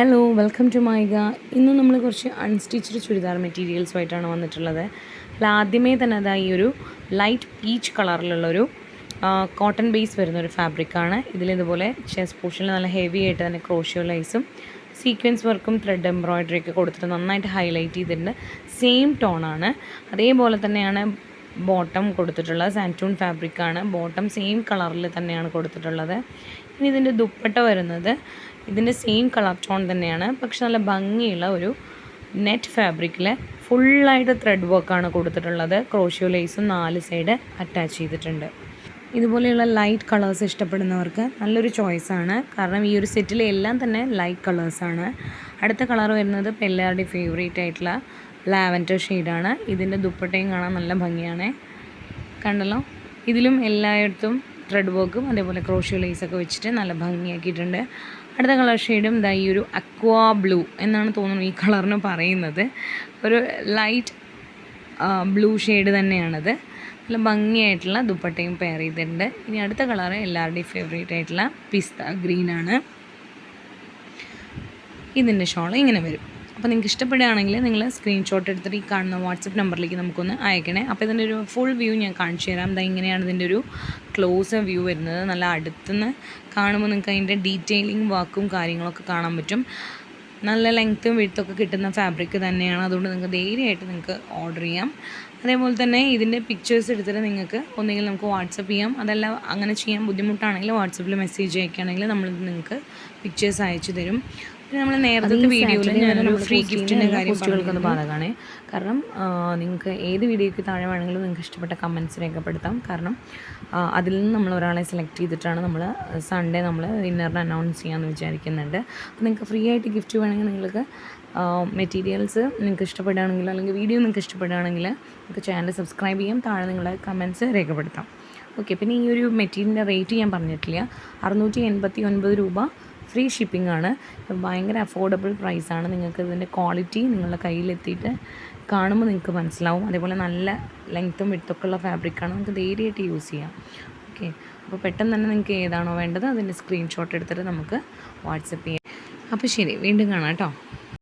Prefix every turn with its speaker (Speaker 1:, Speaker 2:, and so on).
Speaker 1: Hello welcome to മൈഗ. ഇന്ന് നമ്മൾ കുറച്ച് അൺസ്റ്റിച്ച്ഡ് ചുരിദാർ മെറ്റീരിയൽസുമായിട്ടാണ് വന്നിട്ടുള്ളത്. ആദ്യമേ തന്നെ അതാ ഈ ഒരു ലൈറ്റ് പീച്ച് കളറിലുള്ളൊരു കോട്ടൺ ബേസ് വരുന്നൊരു ഫാബ്രിക്കാണ്. ഇതിലിതുപോലെ ചെസ്റ്റ് പോർഷനിൽ നല്ല ഹെവി ആയിട്ട് തന്നെ ക്രോഷ്യോ ലൈസും സീക്വൻസ് വർക്കും ത്രെഡ് എംബ്രോയ്ഡറി ഒക്കെ കൊടുത്തിട്ട് നന്നായിട്ട് ഹൈലൈറ്റ് ചെയ്തിട്ടുണ്ട്. സെയിം ടോണാണ്. അതേപോലെ തന്നെയാണ് ബോട്ടം കൊടുത്തിട്ടുള്ളത്. സാൻറ്റൂൺ ഫാബ്രിക്കാണ്. ബോട്ടം സെയിം കളറിൽ തന്നെയാണ് കൊടുത്തിട്ടുള്ളത്. ഇനി ഇതിൻ്റെ ദുപ്പട്ട വരുന്നത് ഇതിൻ്റെ സെയിം കളർ ടോൺ തന്നെയാണ്, പക്ഷെ നല്ല ഭംഗിയുള്ള ഒരു നെറ്റ് ഫാബ്രിക്കിൽ ഫുള്ളായിട്ട് ത്രെഡ് വർക്കാണ് കൊടുത്തിട്ടുള്ളത്. ക്രോഷ്യോ ലേസും 4 സൈഡ് അറ്റാച്ച് ചെയ്തിട്ടുണ്ട്. ഇതുപോലെയുള്ള ലൈറ്റ് കളേഴ്സ് ഇഷ്ടപ്പെടുന്നവർക്ക് നല്ലൊരു ചോയ്സാണ്, കാരണം ഈ ഒരു സെറ്റിലെ എല്ലാം തന്നെ ലൈറ്റ് കളേഴ്സാണ്. അടുത്ത കളർ വരുന്നത് ഇപ്പോൾ എല്ലാവരുടെയും ഫേവറേറ്റ് ആയിട്ടുള്ള ലാവൻഡർ ഷെയ്ഡാണ്. ഇതിൻ്റെ ദുപ്പട്ടയും കാണാൻ നല്ല ഭംഗിയാണ്, കണ്ടല്ലോ. ഇതിലും എല്ലായിടത്തും ത്രെഡ് വർക്കും അതേപോലെ ക്രോഷ്യോ ലേസൊക്കെ വെച്ചിട്ട് നല്ല ഭംഗിയാക്കിയിട്ടുണ്ട്. അടുത്ത കളർ ഷെയ്ഡും ഇതാ ഈ ഒരു അക്വാ ബ്ലൂ എന്നാണ് തോന്നുന്നു ഈ കളറിന് പറയുന്നത്. ഒരു ലൈറ്റ് ബ്ലൂ ഷെയ്ഡ് തന്നെയാണത്. നല്ല ഭംഗിയായിട്ടുള്ള ദുപ്പട്ടയും പെയർ ചെയ്തിട്ടുണ്ട്. ഇനി അടുത്ത കളറ് എല്ലാവരുടെയും ഫേവറേറ്റ് ആയിട്ടുള്ള പിസ്ത ഗ്രീനാണ്. ഇതിൻ്റെ ഷോൾ ഇങ്ങനെ വരും. അപ്പോൾ നിങ്ങൾക്ക് ഇഷ്ടപ്പെടുകയാണെങ്കിൽ നിങ്ങൾ സ്ക്രീൻഷോട്ട് എടുത്തിട്ട് ഈ കാണുന്ന വാട്സപ്പ് നമ്പറിലേക്ക് നമുക്കൊന്ന് അയക്കണേ. അപ്പോൾ ഇതിൻ്റെ ഒരു ഫുൾ വ്യൂ ഞാൻ കാണിച്ചു തരാം. ഇതാ ഇങ്ങനെയാണ് ഇതിൻ്റെ ഒരു ക്ലോസ് വ്യൂ വരുന്നത്. നല്ല അടുത്തുനിന്ന് കാണുമ്പോൾ നിങ്ങൾക്ക് അതിൻ്റെ ഡീറ്റെയിലിംഗ് വർക്കും കാര്യങ്ങളൊക്കെ കാണാൻ പറ്റും. നല്ല ലെങ്ത്തും വിഡ്ത്തൊക്കെ കിട്ടുന്ന ഫാബ്രിക് തന്നെയാണ്. അതുകൊണ്ട് നിങ്ങൾക്ക് ധൈര്യമായിട്ട് നിങ്ങൾക്ക് ഓർഡർ ചെയ്യാം. അതേപോലെ തന്നെ ഇതിൻ്റെ പിക്ചേഴ്സ് എടുത്തിട്ട് നിങ്ങൾക്ക് ഒന്നുകിൽ നമുക്ക് വാട്സപ്പ് ചെയ്യാം. അതല്ല അങ്ങനെ ചെയ്യാൻ ബുദ്ധിമുട്ടാണെങ്കിൽ വാട്സപ്പിൽ മെസ്സേജ് അയക്കുകയാണെങ്കിൽ നമ്മൾ നിങ്ങൾക്ക് പിക്ചേഴ്സ് അയച്ചു തരും. പിന്നെ നമ്മൾ നേരത്തെ വീഡിയോയിൽ ഞാനൊരു ഫ്രീ ഗിഫ്റ്റിൻ്റെ കാര്യം പോസ്റ്റുകൾക്കൊന്ന് ബാധകമാണ്. കാരണം നിങ്ങൾക്ക് ഏത് വീഡിയോയ്ക്ക് താഴെ വേണമെങ്കിലും നിങ്ങൾക്ക് ഇഷ്ടപ്പെട്ട കമൻറ്റ്സ് രേഖപ്പെടുത്താം. കാരണം അതിൽ നിന്ന് നമ്മൾ ഒരാളെ സെലക്ട് ചെയ്തിട്ടാണ് നമ്മൾ സൺഡേ നമ്മൾ വിന്നറിനെ അനൗൺസ് ചെയ്യാമെന്ന് വിചാരിക്കുന്നുണ്ട്. അപ്പോൾ നിങ്ങൾക്ക് ഫ്രീ ആയിട്ട് ഗിഫ്റ്റ് വേണമെങ്കിൽ നിങ്ങൾക്ക് മെറ്റീരിയൽസ് നിങ്ങൾക്ക് ഇഷ്ടപ്പെടുകയാണെങ്കിൽ അല്ലെങ്കിൽ വീഡിയോ നിങ്ങൾക്ക് ഇഷ്ടപ്പെടുകയാണെങ്കിൽ നിങ്ങൾക്ക് ചാനൽ സബ്സ്ക്രൈബ് ചെയ്യാം. താഴെ നിങ്ങളുടെ കമൻറ്റ്സ് രേഖപ്പെടുത്താം. ഓക്കെ, പിന്നെ ഈ ഒരു മെറ്റീരിയലിൻ്റെ റേറ്റ് ഞാൻ പറഞ്ഞിട്ടില്ല. 689 രൂപ ഫ്രീ ഷിപ്പിംഗ് ആണ്. ഭയങ്കര അഫോർഡബിൾ പ്രൈസാണ്. നിങ്ങൾക്ക് ഇതിൻ്റെ ക്വാളിറ്റി നിങ്ങളുടെ കയ്യിലെത്തിയിട്ട് കാണുമ്പോൾ നിങ്ങൾക്ക് മനസ്സിലാവും. അതേപോലെ നല്ല ലെങ്ത്തും വിഡ്ത്തൊക്കെ ഉള്ള ഫാബ്രിക്കാണ്. നിങ്ങൾക്ക് ധൈര്യമായിട്ട് യൂസ് ചെയ്യാം. ഓക്കെ, അപ്പോൾ പെട്ടെന്ന് തന്നെ നിങ്ങൾക്ക് ഏതാണോ വേണ്ടത് അതിൻ്റെ സ്ക്രീൻഷോട്ട് എടുത്തിട്ട് നമുക്ക് വാട്സപ്പ് ചെയ്യാം. അപ്പോൾ ശരി, വീണ്ടും കാണാം കേട്ടോ.